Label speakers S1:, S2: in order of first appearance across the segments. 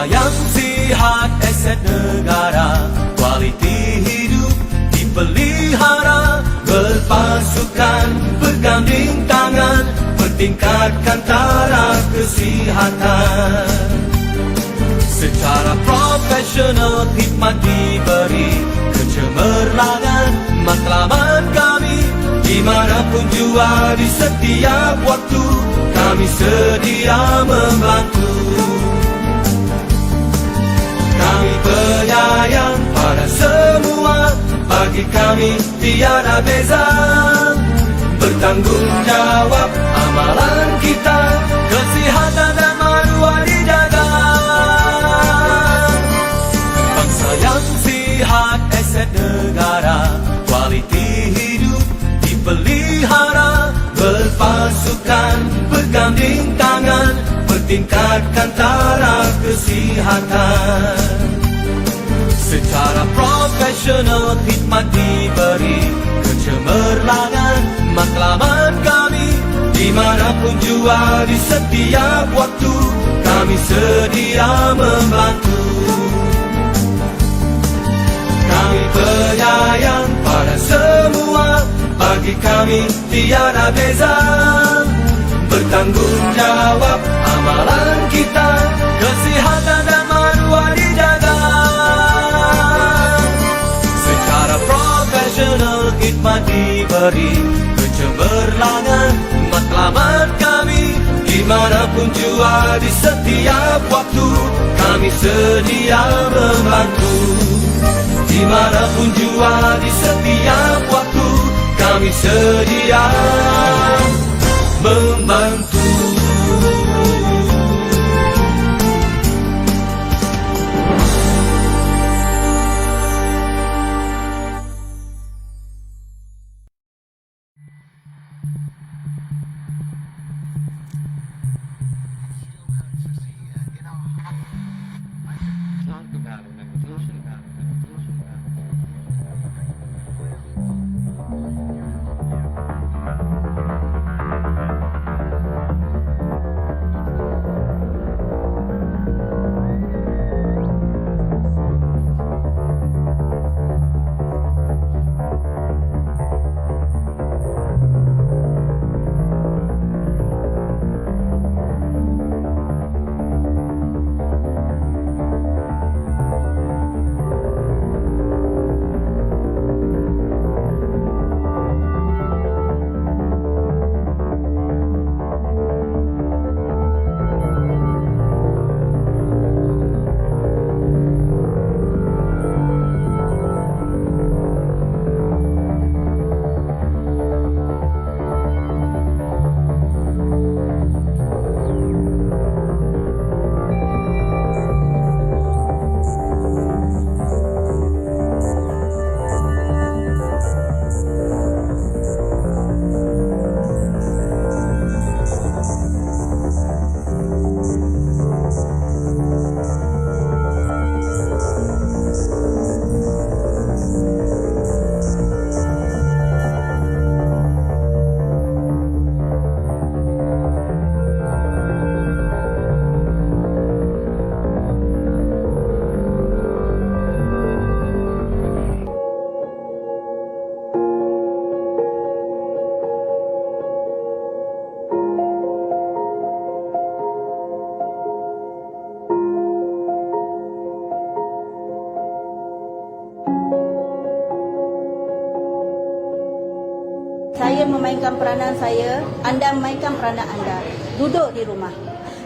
S1: Yang sihat aset negara, kualiti hidup dipelihara, berpasukan berganding tangan, bertingkatkan taraf kesihatan. Secara profesional khidmat diberi, kecemerlangan matlamat kami, dimanapun jua di setiap waktu, kami sedia membantu. Kami penyayang pada semua, bagi kami tiada beza. Bertanggungjawab amalan kita, kesihatan dan maruah dijaga. Bangsa yang sihat aset negara, kualiti hidup dipelihara, berpasukan berganding tangan, bertingkatkan taraf kesihatan. Secara profesional khidmat diberi, kecemerlangan matlamat kami, dimanapun jua di setiap waktu, kami sedia membantu. Kami penyayang pada semua, bagi kami tiada beza. Bertanggungjawab amalan kita, kesihatan dan maruah dijaga. Secara profesional khidmat diberi, kecemerlangan matlamat kami, dimanapun jua di setiap waktu, kami sedia membantu. Dimanapun jua di setiap waktu, kami sedia membantu.
S2: Saya memainkan peranan saya, anda memainkan peranan anda. Duduk di rumah.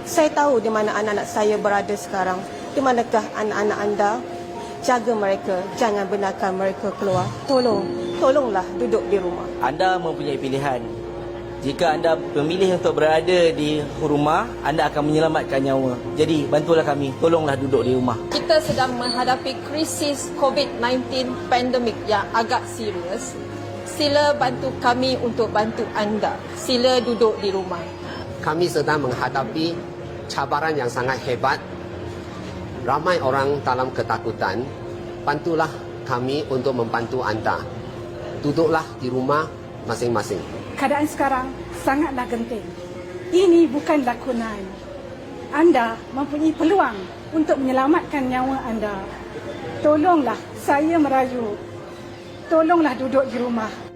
S3: Saya tahu di mana anak-anak saya berada sekarang. Di manakah anak-anak anda? Jaga mereka, jangan benarkan mereka keluar. Tolong tolonglah duduk di rumah.
S4: Anda mempunyai pilihan. Jika anda memilih untuk berada di rumah, anda akan menyelamatkan nyawa. Jadi, bantulah kami, tolonglah duduk di rumah.
S5: Kita sedang menghadapi krisis COVID-19 pandemik yang agak serius. Sila bantu kami untuk bantu anda. Sila duduk di rumah.
S6: Kami sedang menghadapi cabaran yang sangat hebat. Ramai orang dalam ketakutan. Bantulah kami untuk membantu anda. Duduklah di rumah masing-masing.
S7: Keadaan sekarang sangatlah genting. Ini bukan lakonan. Anda mempunyai peluang untuk menyelamatkan nyawa anda. Tolonglah, saya merayu. Tolonglah duduk di rumah.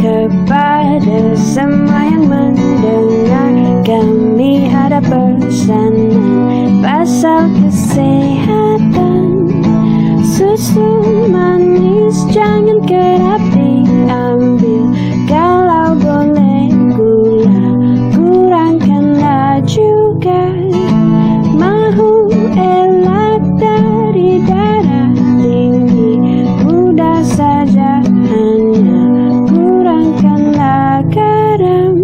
S8: kepada semua yang mendengar. Kami ada pesanan pasal kesehatan. Susu manis jangan kerap diambil. Kalau boleh gula kurangkanlah juga. Mahu elak dari darah tinggi, mudah saja hanya kurangkanlah garam.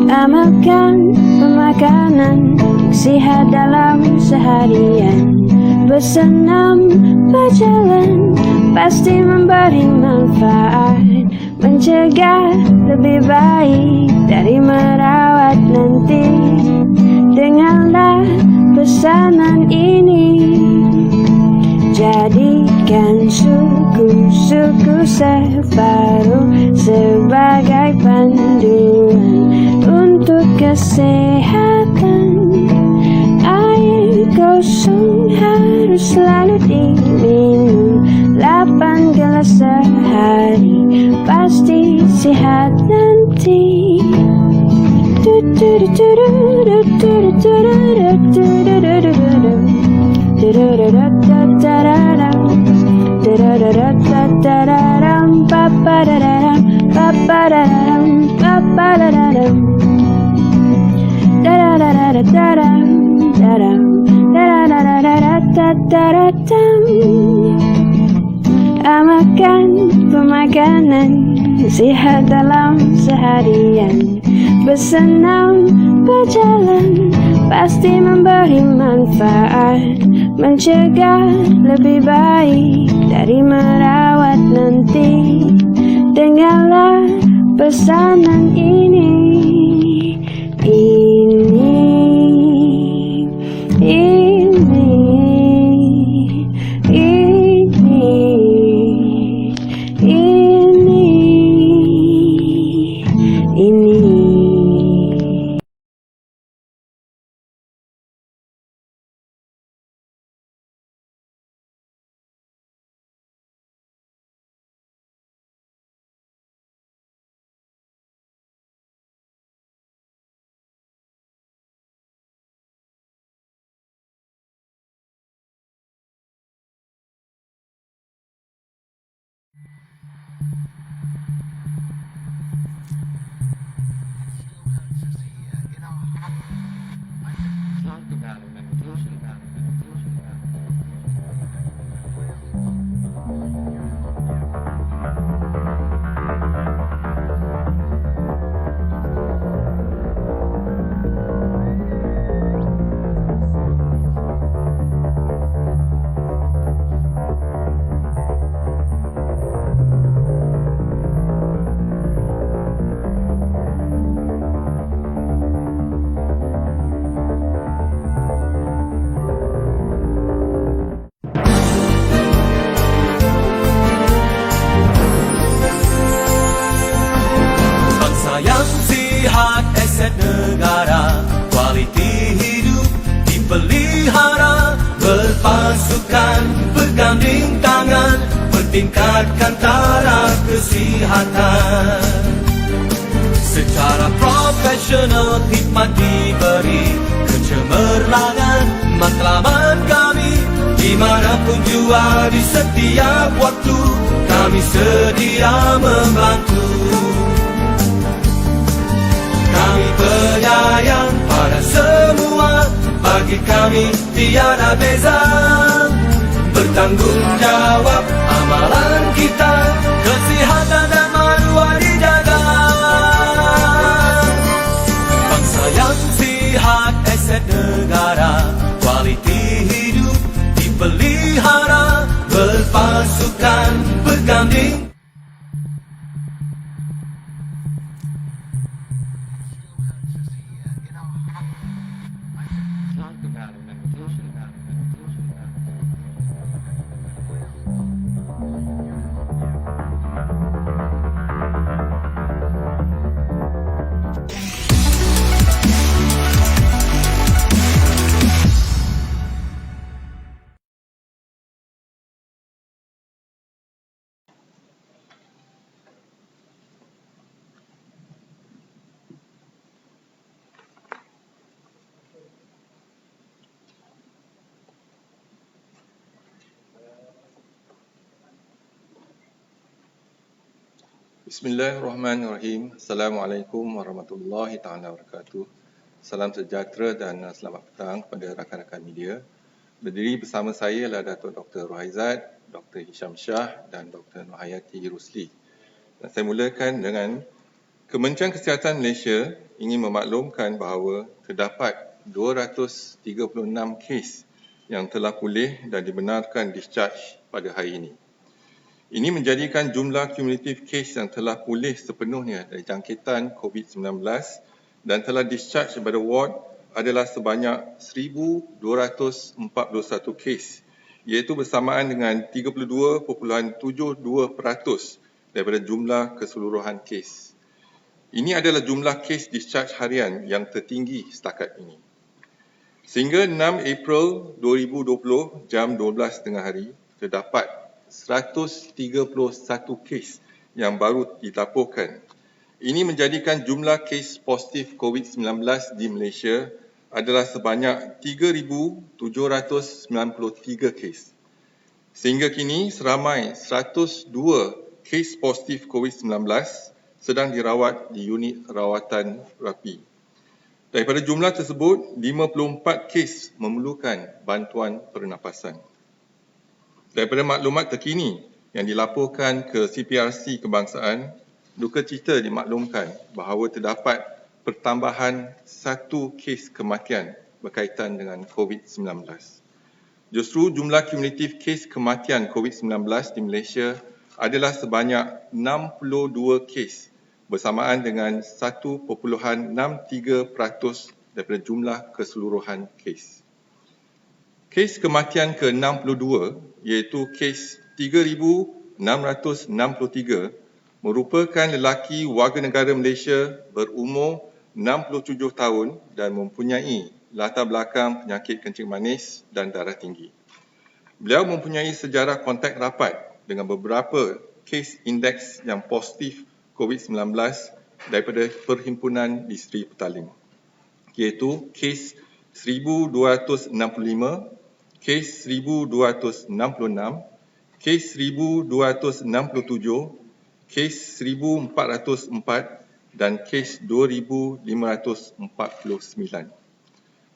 S8: Amalkan pemakanan sihat dalam seharian. Bersenam, berjalan pasti memberi manfaat. Mencegah lebih baik dari merawat nanti. Dengarlah pesanan ini, jadikan suku-suku separuh sebagai panduan untuk kesehatan. Air kosong harus selalu diminum 8 gelas sehari, pasti sehat nanti. Amalkan pemakanan sihat dalam seharian. Bersenam, berjalan pasti memberi manfaat. Mencegah lebih baik dari merawat nanti. Dengarlah pesanan ini.
S1: aset negara, kualiti hidup dipelihara, berpasukan, berganding tangan, bertingkatkan taraf kesihatan. Secara profesional khidmat diberi, kecemerlangan matlamat kami, dimanapun jua di setiap waktu, kami sedia membantu. Kami penyayang pada semua, bagi kami tiada beza. Bertanggungjawab amalan kita, kesihatan dan maruah dijaga. Bangsa yang sihat aset negara, kualiti hidup dipelihara, berpasukan, berganding.
S9: Bismillahirrahmanirrahim. Assalamualaikum warahmatullahi taala wabarakatuh. Salam sejahtera dan selamat petang kepada rakan-rakan media. Berdiri bersama saya adalah Datuk Dr. Rohaizat, Dr. Hisham dan Dr. Noor Rusli. Dan saya mulakan dengan Kementerian Kesihatan Malaysia ingin memaklumkan bahawa terdapat 236 kes yang telah pulih dan dibenarkan discharge pada hari ini. Ini menjadikan jumlah kumulatif kes yang telah pulih sepenuhnya dari jangkitan COVID-19 dan telah discharge daripada ward adalah sebanyak 1,241 kes, iaitu bersamaan dengan 32.72% daripada jumlah keseluruhan kes. Ini adalah jumlah kes discharge harian yang tertinggi setakat ini. Sehingga 6 April 2020 jam 12 tengah hari, terdapat 131 kes yang baru dilaporkan. Ini menjadikan jumlah kes positif COVID-19 di Malaysia adalah sebanyak 3,793 kes. Sehingga kini seramai 102 kes positif COVID-19 sedang dirawat di unit rawatan rapi. Daripada jumlah tersebut, 54 kes memerlukan bantuan pernafasan. Daripada maklumat terkini yang dilaporkan ke CPRC Kebangsaan, duka cita dimaklumkan bahawa terdapat pertambahan 1 kes kematian berkaitan dengan COVID-19. Justru jumlah kumulatif kes kematian COVID-19 di Malaysia adalah sebanyak 62 kes bersamaan dengan 1.63% daripada jumlah keseluruhan kes. Kes kematian ke-62 iaitu kes 3,663 merupakan lelaki warga negara Malaysia berumur 67 tahun dan mempunyai latar belakang penyakit kencing manis dan darah tinggi. Beliau mempunyai sejarah kontak rapat dengan beberapa kes indeks yang positif COVID-19 daripada Perhimpunan Distri Petaling, iaitu kes 1265, kes 1266, kes 1267, kes 1404 dan kes 2549.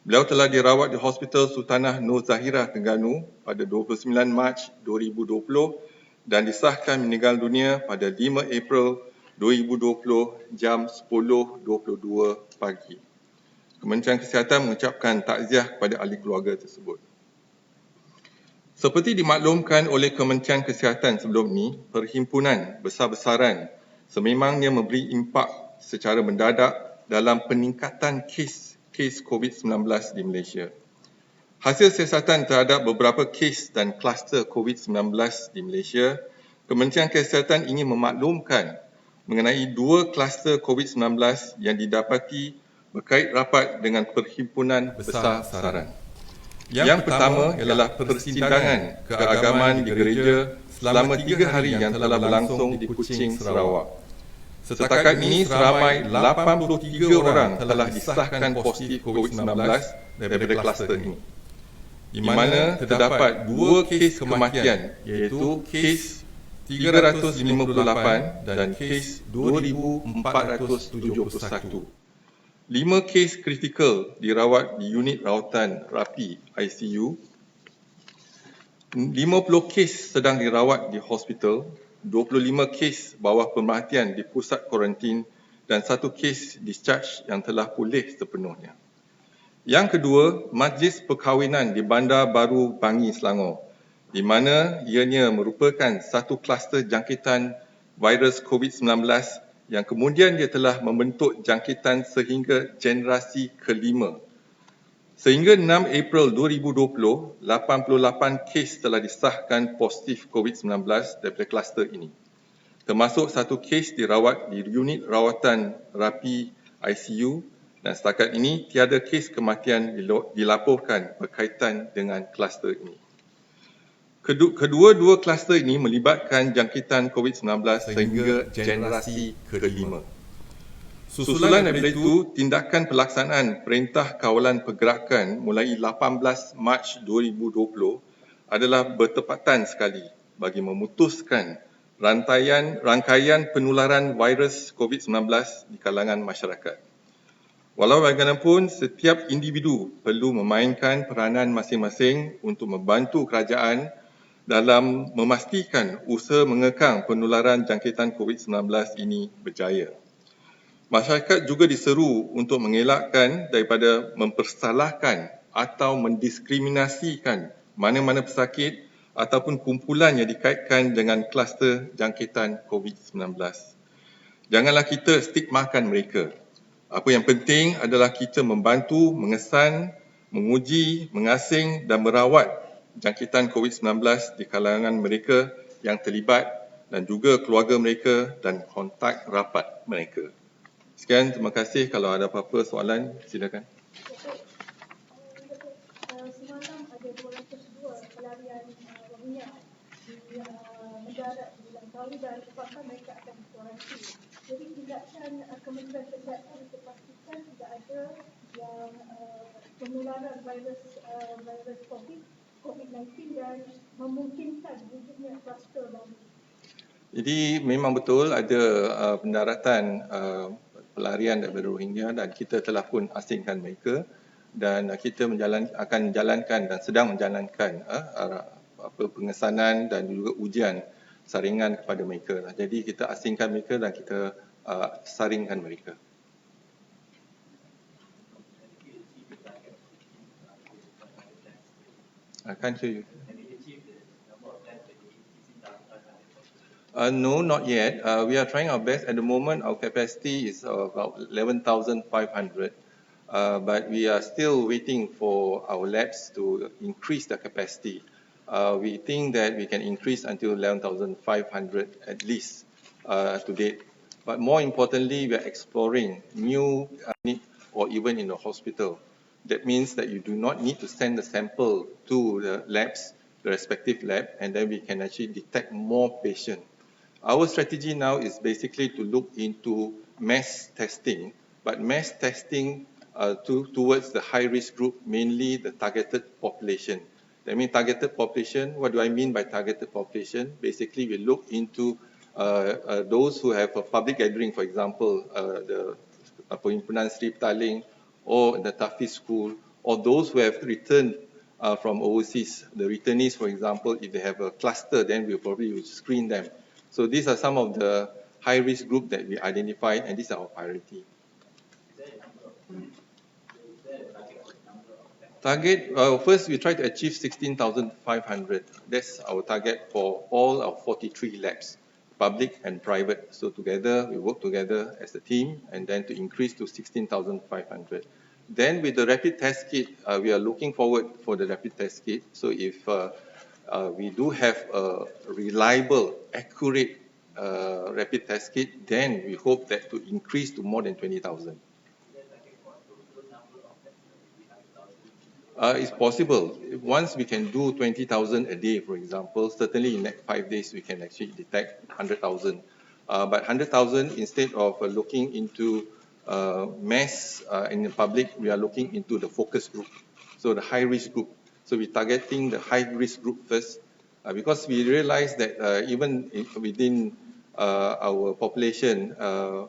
S9: Beliau telah dirawat di Hospital Sultanah Noor Zahirah, Terengganu pada 29 Mac 2020 dan disahkan meninggal dunia pada 5 April 2020 jam 10.22 pagi. Kementerian Kesihatan mengucapkan takziah kepada ahli keluarga tersebut. Seperti dimaklumkan oleh Kementerian Kesihatan sebelum ini, perhimpunan besar-besaran sememangnya memberi impak secara mendadak dalam peningkatan kes COVID-19 di Malaysia. Hasil siasatan terhadap beberapa kes dan kluster COVID-19 di Malaysia, Kementerian Kesihatan ingin memaklumkan mengenai 2 kluster COVID-19 yang didapati berkait rapat dengan perhimpunan besar-besaran. Yang pertama ialah persidangan keagamaan di gereja selama 3 hari yang telah berlangsung di Kuching, Sarawak. Setakat ini, seramai 83 orang telah disahkan positif COVID-19 daripada kluster ini, di mana terdapat 2 kes kematian iaitu kes 358 dan kes 2471. 5 kes kritikal dirawat di unit rawatan rapi ICU, 50 kes sedang dirawat di hospital, 25 kes bawah pemerhatian di pusat kuarantin dan 1 kes discharge yang telah pulih sepenuhnya. Yang kedua, majlis perkahwinan di Bandar Baru Bangi, Selangor, di mana ianya merupakan satu kluster jangkitan virus COVID-19 yang kemudian dia telah membentuk jangkitan sehingga generasi kelima. Sehingga 6 April 2020, 88 kes telah disahkan positif COVID-19 daripada kluster ini, termasuk 1 kes dirawat di unit rawatan rapi ICU dan setakat ini tiada kes kematian dilaporkan berkaitan dengan kluster ini. Kedua-dua kluster ini melibatkan jangkitan COVID-19 sehingga generasi kelima. Susulan daripada itu, tindakan pelaksanaan Perintah Kawalan Pergerakan mulai 18 Mac 2020 adalah bertepatan sekali bagi memutuskan rangkaian penularan virus COVID-19 di kalangan masyarakat. Walau bagaimanapun, setiap individu perlu memainkan peranan masing-masing untuk membantu kerajaan dalam memastikan usaha mengekang penularan jangkitan COVID-19 ini berjaya. Masyarakat juga diseru untuk mengelakkan daripada mempersalahkan atau mendiskriminasikan mana-mana pesakit ataupun kumpulan yang dikaitkan dengan kluster jangkitan COVID-19. Janganlah kita stigmakan mereka. Apa yang penting adalah kita membantu, mengesan, menguji, mengasing dan merawat jangkitan COVID-19 di kalangan mereka yang terlibat dan juga keluarga mereka dan kontak rapat mereka. Sekian, terima kasih. Kalau ada apa-apa soalan, silakan.
S7: Semalam ada 202 pelarian minyak di mendarat di Langkawi dan terpaksa mereka akan dikuarantin. Jadi tindakan Kementerian Kesihatan untuk pastikan tidak ada yang penularan virus COVID-19 dan memungkinkan wujudnya kluster baru.
S9: Jadi memang betul ada pendaratan pelarian daripada Rohingya dan kita telah pun asingkan mereka dan kita akan menjalankan dan sedang menjalankan pengesanan dan juga ujian saringan kepada mereka. Jadi kita asingkan mereka dan kita saringkan mereka. I can't hear you. No, not yet. We are trying our best. At the moment, our capacity is about 11,500. But we are still waiting for our labs to increase the capacity. We think that we can increase until 11,500 at least to date. But more importantly, we are exploring new or even in the hospital. That means that you do not need to send the sample to the labs, the respective lab, and then we can actually detect more patients. Our strategy now is basically to look into mass testing, but mass testing towards the high-risk group, mainly the targeted population. That means targeted population, what do I mean by targeted population? Basically, we look into those who have a public gathering, for example, the Perhimpunan Sri Petaling or the Tafiz School, or those who have returned from overseas. The returnees, for example, if they have a cluster, then we'll probably screen them. So these are some of the high-risk group that we identified, and these are our priority. Target, first we try to achieve 16,500. That's our target for all our 43 labs, public and private. So together, we work together as a team, and then to increase to 16,500. Then with the rapid test kit, we are looking forward for the rapid test kit. So if we do have a reliable, accurate rapid test kit, then we hope that to increase to more than 20,000. It's possible. Once we can do 20,000 a day, for example, certainly in the next 5 days, we can actually detect 100,000. But 100,000, instead of looking into mass in the public, we are looking into the focus group, so the high-risk group. So we're targeting the high-risk group first, because we realize that even within our population,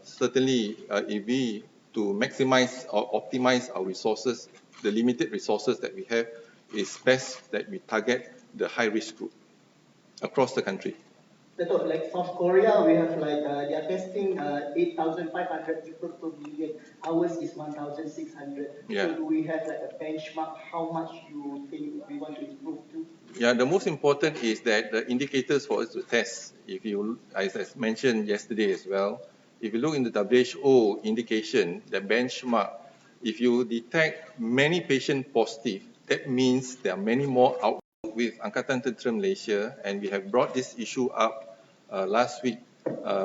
S9: certainly if we to maximize or optimize our resources, the limited resources that we have, is best that we target the high-risk group across the country.
S10: Datuk, like South Korea, we have like they are testing 8,500 people per million. Ours is 1,600.
S9: Yeah.
S10: So do we have like a benchmark? How much you think we want to improve to?
S9: Yeah, the most important is that the indicators for us to test. If you, as I mentioned yesterday as well, if you look in the WHO indication, the benchmark, if you detect many patients positive, that means there are many more out with Angkatan Tentera Malaysia, and we have brought this issue up last week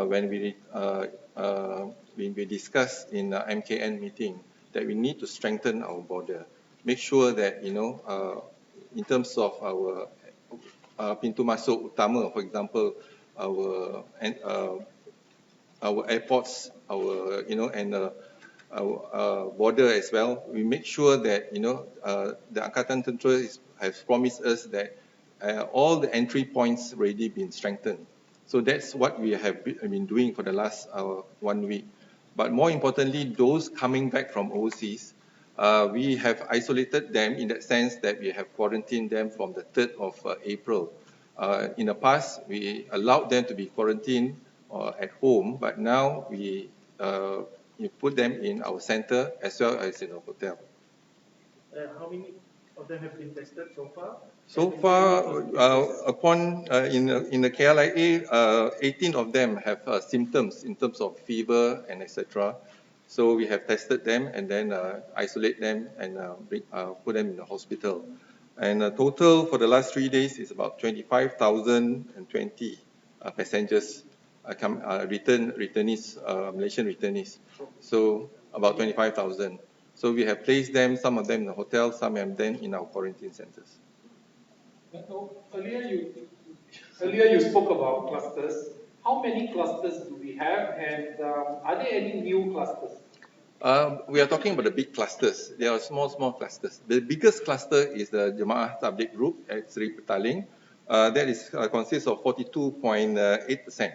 S9: when we discussed in the MKN meeting that we need to strengthen our border, make sure that in terms of our pintu masuk utama, for example, our airports, our our border as well. We make sure that the Angkatan Tentera has promised us that all the entry points already been strengthened. So that's what we have been doing for the last 1 week. But more importantly, those coming back from overseas, we have isolated them in that sense that we have quarantined them from the 3rd of April. In the past, we allowed them to be quarantined at home, but now we put them in our center as well as in a hotel.
S11: How many of them have been tested so far?
S9: So far, in the KLIA, 18 of them have symptoms in terms of fever and etc. So we have tested them and then isolate them and put them in the hospital. And the total for the last 3 days is about 25,020 passengers returnees, Malaysian returnees. So about 25,000. So we have placed them, some of them in the hotel, some of them in our quarantine centers.
S11: Earlier you spoke about clusters. How many clusters do we have, and are there any new clusters?
S9: We are talking about the big clusters. There are small clusters. The biggest cluster is the Jemaah Tabligh group at Sri Petaling. That consists of 42.8%.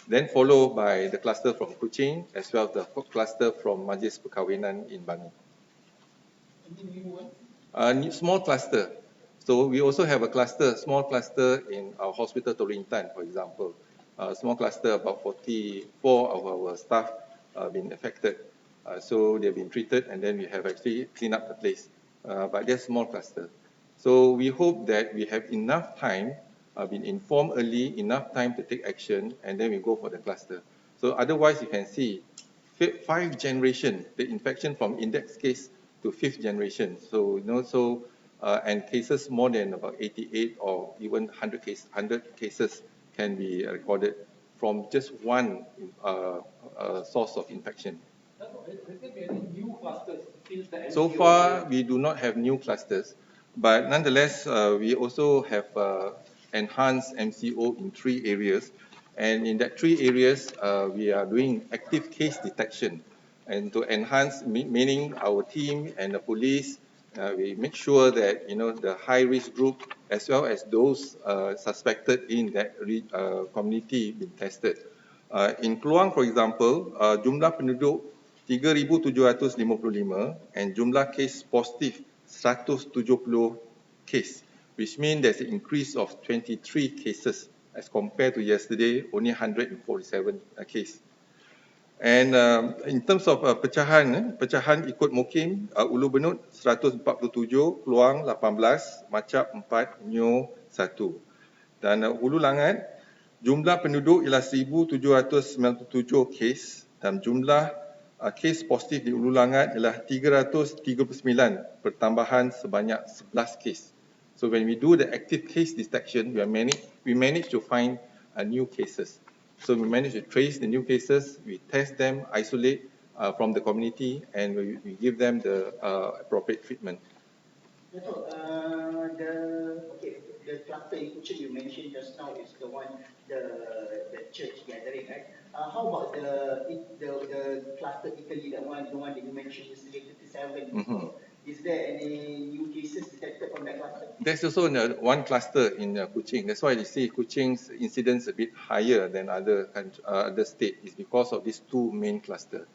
S9: Then followed by the cluster from Kuching, as well as the cluster from Majlis Perkahwinan in Bangi.
S11: Any new one?
S9: Small cluster. So we also have a cluster, small cluster in our hospital Torintan, for example. A small cluster, about 44 of our staff been affected. So they've been treated, and then we have actually cleaned up the place. But they're small cluster. So we hope that we have enough time, been informed early, enough time to take action, and then we go for the cluster. So otherwise, you can see 5 generation, the infection from index case to 5th generation. So, and cases more than about 88 or even 100 cases can be recorded from just one source of infection.
S11: Has there been any new clusters since the
S9: So
S11: MCO?
S9: far, we do not have new clusters, but nonetheless, we also have enhanced MCO in 3 areas. And in that 3 areas, we are doing active case detection. And to enhance, meaning our team and the police, we make sure that the high-risk group as well as those suspected in that community been tested. In Keluang, for example, jumlah penduduk 3,755 and jumlah kes positif 170 case, which means there's an increase of 23 cases as compared to yesterday, only 147 case. And in terms of pecahan ikut mukim, Ulu Benut 147, Keluang 18, Macap 4, Nyo 1. Dan Hulu Langat, jumlah penduduk ialah 1,797 kes dan jumlah kes positif di Hulu Langat ialah 339, pertambahan sebanyak 11 kes. So when we do the active case detection, we manage to find new cases. So we manage to trace the new cases, we test them, isolate from the community, and we give them the appropriate treatment.
S10: Datuk, the cluster in Kuching you mentioned just now is the one, the church gathering, right? How about the cluster Italy, the one that you mentioned yesterday, 57?
S9: Mm-hmm.
S10: Is there any new cases detected from that cluster?
S9: There's also one cluster in Kuching. That's why you see Kuching's incidence a bit higher than other states. It's because of these 2 main clusters.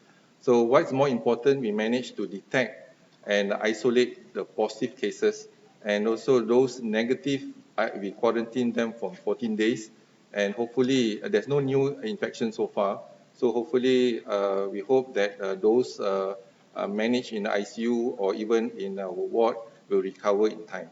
S9: So what's more important, we managed to detect and isolate the positive cases, and also those negative, we quarantine them for 14 days, and hopefully there's no new infection so far. So hopefully we hope that those managed in ICU or even in our ward will recover in time.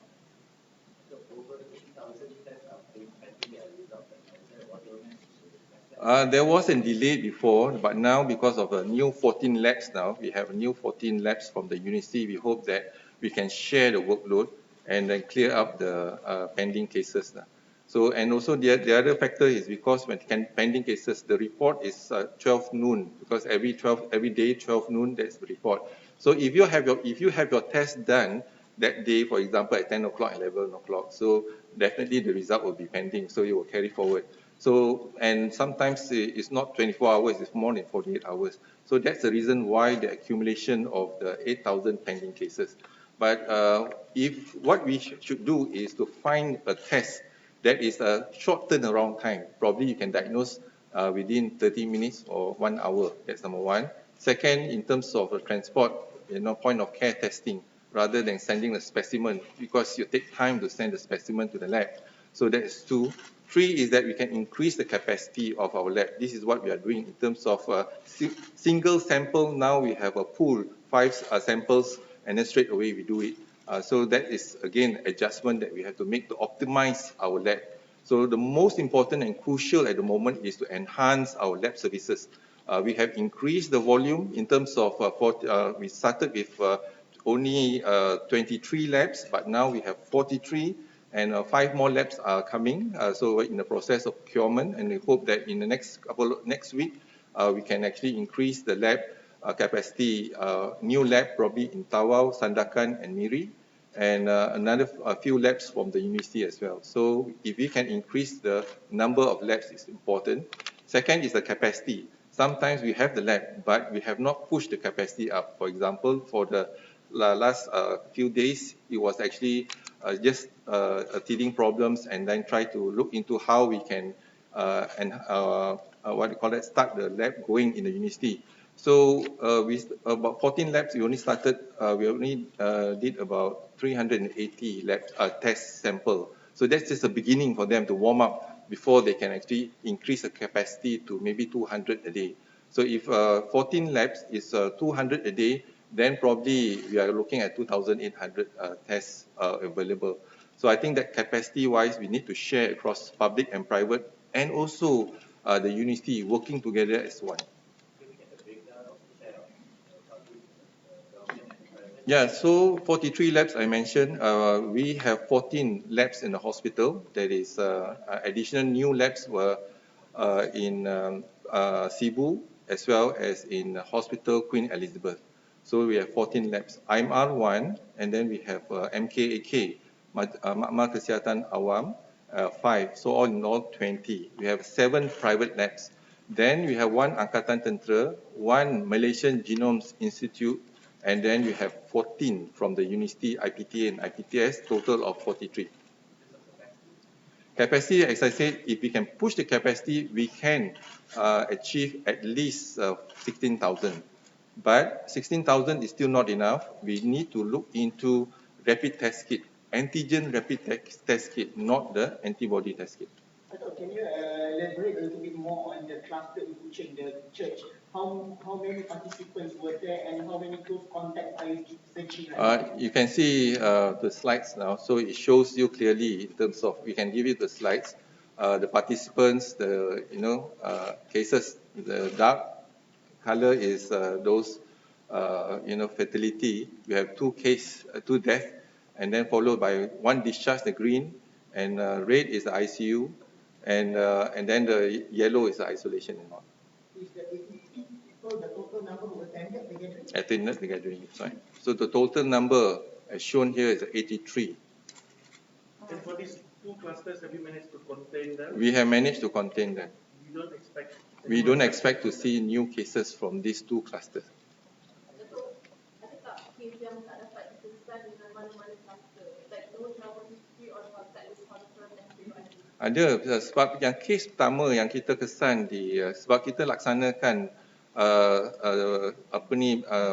S9: There was a delay before, but now because of a new 14 labs now, we have a new 14 labs from the university. We hope that we can share the workload and then clear up the pending cases. So, and also the other factor is because when pending cases, the report is 12 noon, because every day 12 noon, that's the report. So if you have your test done that day, for example, at 10 o'clock, 11 o'clock, so definitely the result will be pending, so it will carry forward. So, and sometimes it's not 24 hours, it's more than 48 hours. So that's the reason why the accumulation of the 8,000 pending cases. But if what we should do is to find a test that is a short turnaround time. Probably you can diagnose within 30 minutes or 1 hour. That's number one. Second, in terms of transport, point of care testing, rather than sending a specimen, because you take time to send the specimen to the lab. So that is 2. 3 is that we can increase the capacity of our lab. This is what we are doing in terms of single sample. Now we have a pool, 5 samples, and then straight away we do it. So that is, again, adjustment that we have to make to optimize our lab. So the most important and crucial at the moment is to enhance our lab services. We have increased the volume in terms of, we started with only 23 labs, but now we have 43, and 5 more labs are coming. So we're in the process of procurement, and we hope that in the next week, we can actually increase the lab capacity, new lab probably in Tawau, Sandakan, and Miri, and another few labs from the university as well. So if we can increase the number of labs, it's important. Second is the capacity. Sometimes we have the lab, but we have not pushed the capacity up. For example, for the last few days, it was actually just teething problems, and then try to look into how we can start the lab going in the university. So with about 14 labs, we only did about 380 test sample. So that's just a beginning for them to warm up before they can actually increase the capacity to maybe 200 a day. So if 14 labs is 200 a day, then probably we are looking at 2,800 tests available. So I think that capacity-wise, we need to share across public and private, and also the university working together as one. Yeah, so 43 labs I mentioned, we have 14 labs in the hospital. That is additional new labs were in Cebu as well as in Hospital Queen Elizabeth. So we have 14 labs. IMR 1, and then we have MKAK, Makmal Kesihatan Awam, 5. So all in all 20. We have 7 private labs. Then we have 1 Angkatan Tentera, 1 Malaysian Genomes Institute, and then you have 14 from the university, IPTA and IPTS, total of 43. Capacity, as I said, if we can push the capacity, we can achieve at least 16,000. But 16,000 is still not enough. We need to look into rapid test kit, antigen rapid test kit, not the antibody test kit.
S10: Can you elaborate a little bit more on the cluster in the church? How many participants were there and how many close contacts are you searching right now?
S9: You can see the slides now, so it shows you clearly in terms of, we can give you the slides, the participants, the cases. The dark color is those fatality. We have 2 deaths, and then followed by 1 discharge, the green, and red is the ICU, and then the yellow is the isolation and all.
S10: Is the 83 people the total number who attended the gathering?
S9: Attended the gathering, sorry. So the total number as shown here is 83.
S12: And for these 2 clusters, have you managed to contain them?
S9: We have managed to contain them.
S12: We don't expect
S9: to see new cases from these 2 clusters. Ada, sebab yang kes pertama yang kita kesan sebab kita laksanakan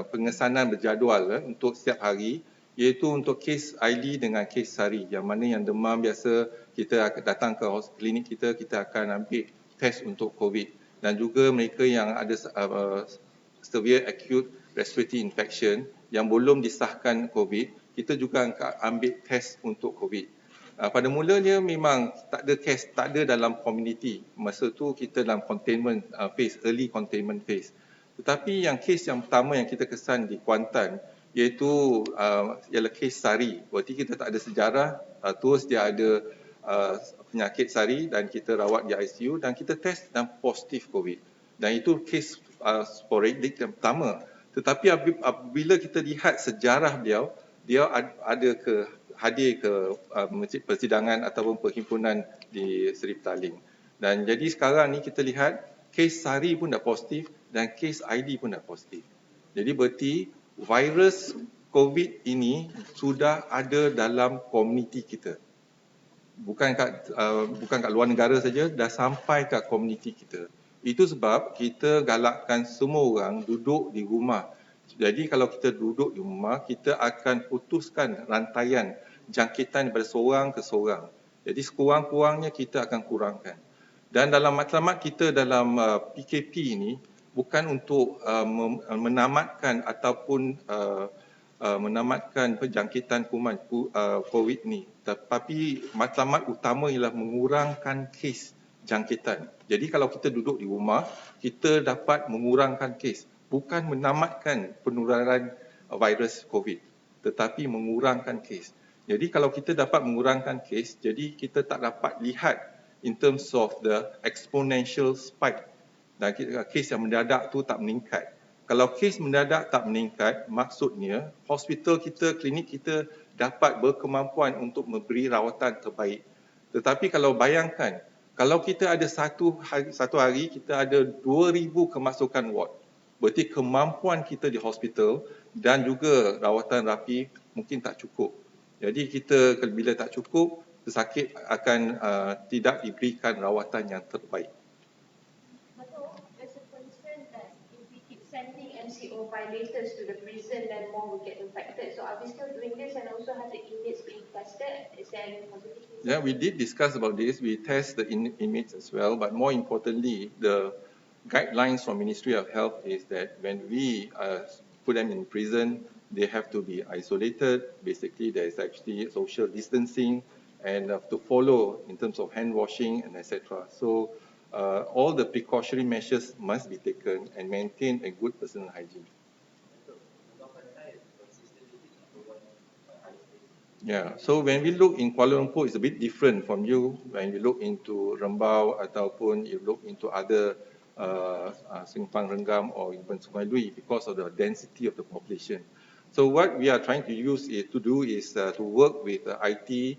S9: pengesanan berjadual untuk setiap hari, iaitu untuk kes ID dengan kes sari, yang mana yang demam biasa kita akan datang ke klinik kita akan ambil test untuk COVID, dan juga mereka yang ada severe acute respiratory infection yang belum disahkan COVID, kita juga akan ambil test untuk COVID. Pada mulanya memang tak ada kes, tak ada dalam community. Masa tu kita dalam containment phase, early containment phase. Tetapi yang kes yang pertama yang kita kesan di Kuantan, iaitu ialah kes sari. Berarti kita tak ada sejarah, terus dia ada penyakit sari dan kita rawat di ICU dan kita test dan positif COVID. Dan itu kes sporadik yang pertama. Tetapi apabila kita lihat sejarah dia ada hadir ke persidangan ataupun perhimpunan di Seri Petaling. Dan jadi sekarang ni kita lihat kes sari pun dah positif dan kes ID pun dah positif. Jadi berarti virus COVID ini sudah ada dalam komuniti kita. Bukan kat luar negara saja, dah sampai kat komuniti kita. Itu sebab kita galakkan semua orang duduk di rumah. Jadi kalau kita duduk di rumah, kita akan putuskan rantaian jangkitan daripada seorang ke seorang. Jadi sekurang-kurangnya kita akan kurangkan. Dan dalam matlamat kita dalam PKP ini, bukan untuk menamatkan ataupun menamatkan penjangkitan kuman COVID ni, tetapi matlamat utama ialah mengurangkan kes jangkitan. Jadi kalau kita duduk di rumah, kita dapat mengurangkan kes, bukan menamatkan penularan virus COVID, tetapi mengurangkan kes. Jadi kalau kita dapat mengurangkan kes, jadi kita tak dapat lihat in terms of the exponential spike. Dan kes yang mendadak tu tak meningkat. Kalau kes mendadak tak meningkat, maksudnya hospital kita, klinik kita dapat berkemampuan untuk memberi rawatan terbaik. Tetapi kalau bayangkan, kalau kita ada satu hari kita ada 2,000 kemasukan ward, berarti kemampuan kita di hospital dan juga rawatan rapi mungkin tak cukup. Jadi kita bila tak cukup, pesakit akan tidak diberikan rawatan yang terbaik.
S13: Datuk, there's a concern that if we keep sending more violators to the prison, then more will get infected. So are we still doing this, and also have the inmates being tested? Is there any positive cases?
S9: Yeah, we did discuss about this. We test the inmates as well, but more importantly, the guidelines from Ministry of Health is that when we put them in prison, they have to be isolated. Basically, there is actually social distancing and to follow in terms of hand washing and etc. So all the precautionary measures must be taken and maintain a good personal hygiene. Yeah, so when we look in Kuala Lumpur, it's a bit different from you when you look into Rembau ataupun you look into other Simpang Renggam or even Sungai Lui because of the density of the population. So what we are trying to use to work with IT,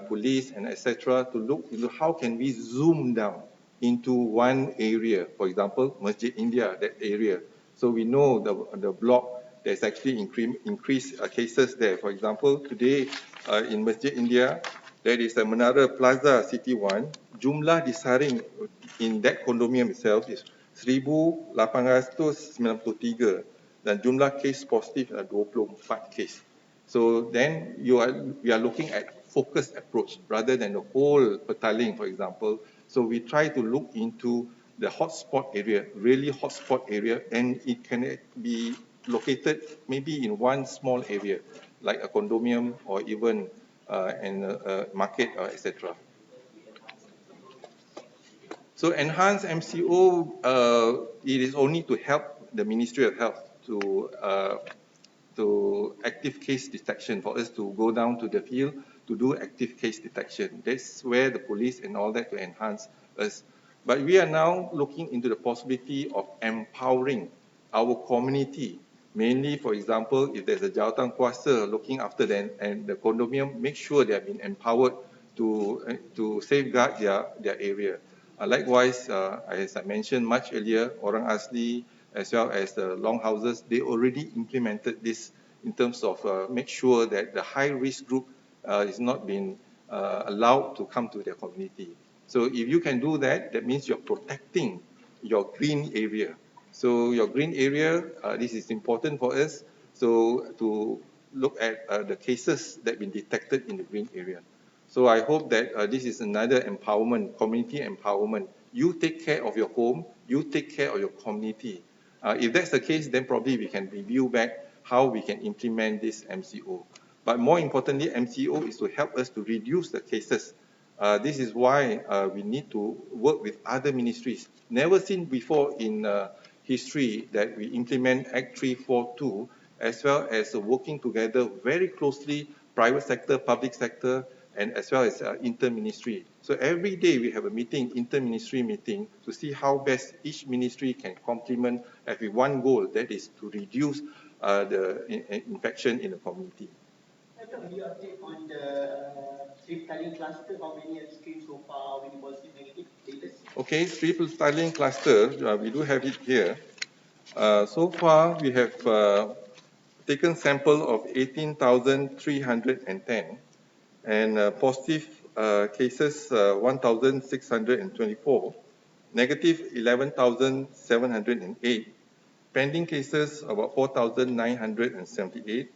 S9: police and etc. to look into how can we zoom down into one area, for example, Masjid India, that area. So we know the block there's actually increased cases there. For example, today in Masjid India, there is a Menara Plaza City 1. Jumlah disaring in that condominium itself is 1,893 dan jumlah kes positif adalah 24 kes. So then we are looking at focused approach rather than the whole Petaling, for example. So we try to look into the hotspot area, really hotspot area, and it can be located maybe in one small area, like a condominium or even a market, etc. So enhanced MCO, it is only to help the Ministry of Health to active case detection, for us to go down to the field to do active case detection. That's where the police and all that to enhance us. But we are now looking into the possibility of empowering our community. Mainly, for example, if there's a jawatan kuasa looking after them and the condominium, make sure they have been empowered to safeguard their area. Likewise, as I mentioned much earlier, orang asli as well as the longhouses, they already implemented this in terms of make sure that the high-risk group is not being allowed to come to their community. So if you can do that, that means you're protecting your green area. So your green area, this is important for us. So to look at the cases that have been detected in the green area. So I hope that this is another empowerment, community empowerment. You take care of your home, you take care of your community. If that's the case, then probably we can review back how we can implement this MCO. But more importantly, MCO is to help us to reduce the cases. This is why we need to work with other ministries. Never seen before in history that we implement Act 342 as well as working together very closely, private sector, public sector, and as well as inter-ministry. So every day we have a meeting, inter-ministry meeting, to see how best each ministry can complement with one goal, that is to reduce the infection in the community.
S10: Can you update on the Petaling cluster? How many have screened so far? How many positive, negative status?
S9: Okay, Petaling cluster, we do have it here. So far, we have taken sample of 18,310 and positive cases 1,624, negative 11,708, pending cases about 4,978,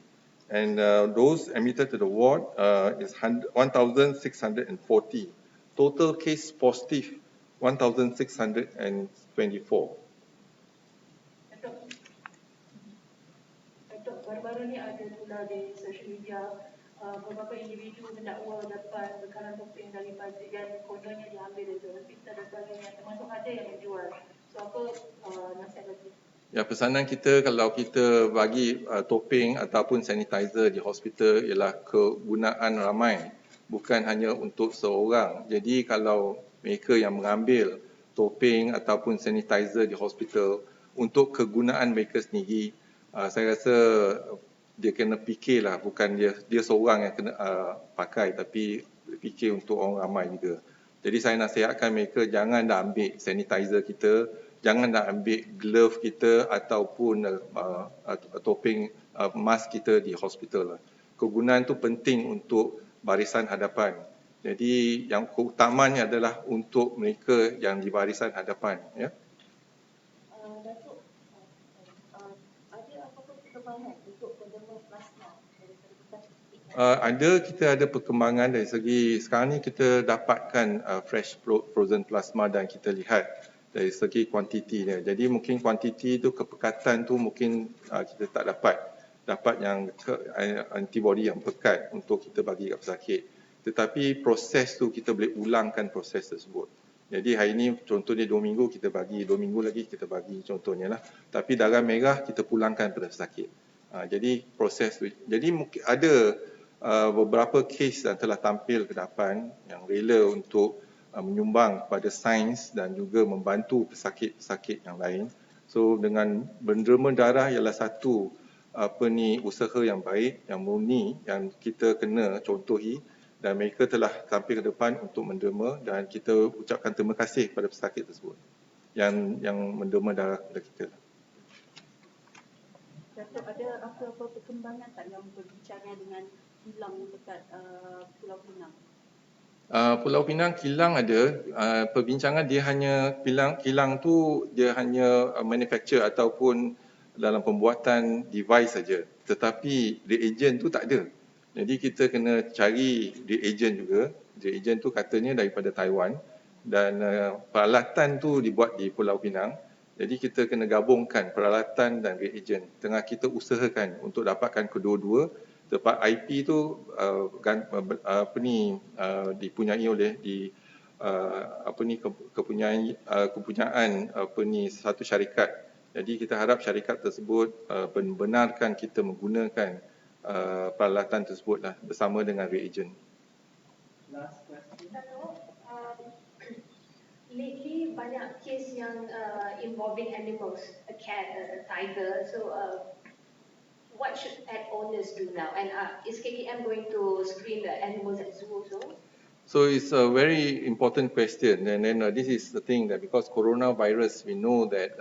S9: and those admitted to the ward is 1,640. Total case positive 1,624.
S13: Baru-baru ni ada tular di social media beberapa individu mendakwa dapat bekalan topeng daripada yang kononnya diambil dari hospital dan sebagainya, termasuk ada yang menjual. So apa nasihat lagi?
S9: Ya, pesanan kita kalau kita bagi topeng ataupun sanitizer di hospital ialah kegunaan ramai, bukan hanya untuk seorang. Jadi kalau mereka yang mengambil topeng ataupun sanitizer di hospital untuk kegunaan mereka sendiri, saya rasa dia kena fikirlah, bukan dia seorang yang kena pakai, tapi fikir untuk orang ramai juga. Jadi saya nasihatkan mereka jangan dah ambil sanitizer kita, jangan dah ambil glove kita ataupun topeng mask kita di hospital. Kegunaan tu penting untuk barisan hadapan. Jadi yang keutamanya adalah untuk mereka yang di barisan hadapan. Ya.
S13: Datuk, ada
S9: Kita ada perkembangan dari segi sekarang ni kita dapatkan fresh frozen plasma dan kita lihat dari segi kuantiti dia. Jadi mungkin kuantiti tu kepekatan tu mungkin kita tak dapat yang antibody yang pekat untuk kita bagi kat pesakit. Tetapi proses tu kita boleh ulangkan proses tersebut. Jadi hari ini contohnya 2 minggu kita bagi, 2 minggu lagi kita bagi contohnya lah. Tapi darah merah kita pulangkan pada pesakit. Jadi proses tu. Jadi mungkin ada beberapa kes yang telah tampil ke depan yang rela untuk menyumbang kepada sains dan juga membantu pesakit-pesakit yang lain. So dengan menderma darah ialah satu usaha yang baik, yang murni yang kita kena contohi dan mereka telah tampil ke depan untuk menderma dan kita ucapkan terima kasih kepada pesakit tersebut yang menderma darah kepada kita.
S2: Datuk, ada apa-apa perkembangan tak dalam perbincangan dengan kilang dekat Pulau Pinang?
S9: Pulau Pinang kilang ada perbincangan dia hanya kilang tu dia hanya manufacture ataupun dalam pembuatan device saja, tetapi reagent tu tak ada. Jadi kita kena cari reagent juga. Reagent tu katanya daripada Taiwan dan peralatan tu dibuat di Pulau Pinang. Jadi kita kena gabungkan peralatan dan reagent. Tengah kita usahakan untuk dapatkan kedua-dua. Tempat IP tu dipunyai oleh kepunyaan satu syarikat. Jadi kita harap syarikat tersebut membenarkan kita menggunakan peralatan tersebut lah bersama dengan reagent.
S10: Last question.
S13: Lately banyak kes yang involving animals, a cat, a tiger. So what should pet owners do now? And is KKM going to screen the animals at zoo also?
S9: So it's a very important question, and then this is the thing that because coronavirus, we know that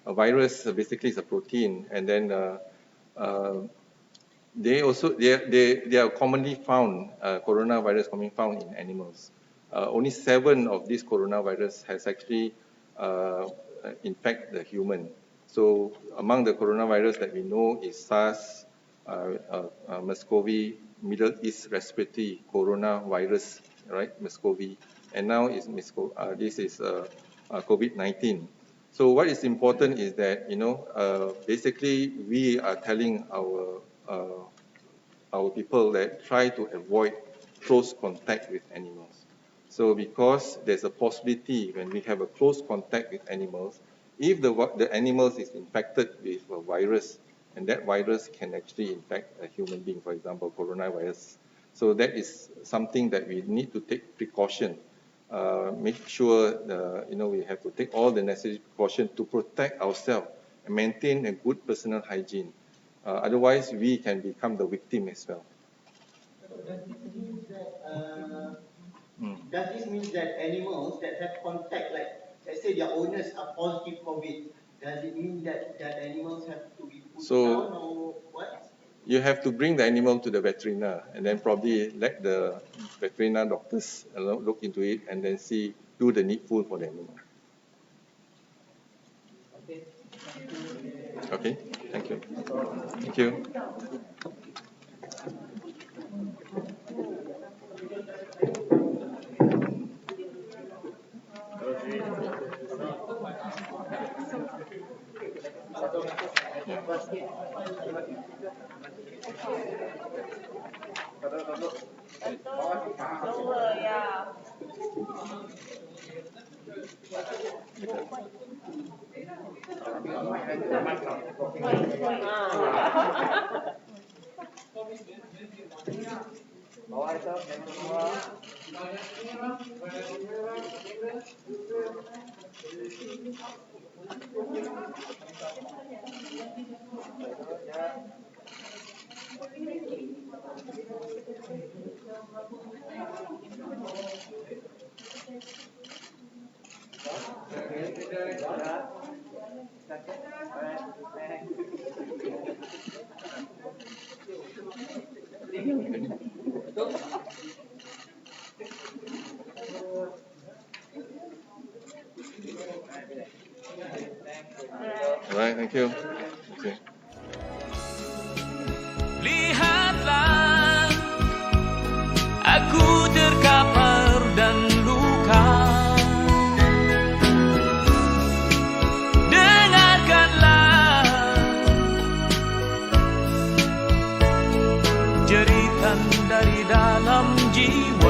S9: a virus basically is a protein, and then they are commonly found coronavirus commonly found in animals. Only 7 of these coronavirus has actually infect the human. So among the coronavirus that we know is SARS, MERS-CoV, Middle East Respiratory Coronavirus, right, MERS-CoV, and now is this is COVID-19. So what is important is that basically we are telling our people that try to avoid close contact with animals. So because there's a possibility when we have a close contact with animals, if the animals is infected with a virus, and that virus can actually infect a human being, for example, coronavirus. So that is something that we need to take precaution. Make sure we have to take all the necessary precaution to protect ourselves and maintain a good personal hygiene. Otherwise, we can become the victim as well.
S10: Does this mean that animals that have contact, like let's say their owners are positive COVID, does it mean that animals have to be put down or what?
S9: You have to bring the animal to the veterinarian and then probably let the veterinary doctors look into it and then do the needful for the animal. Okay, thank you. Thank you. All right, thank you. Okay.
S1: Lihatlah jiwa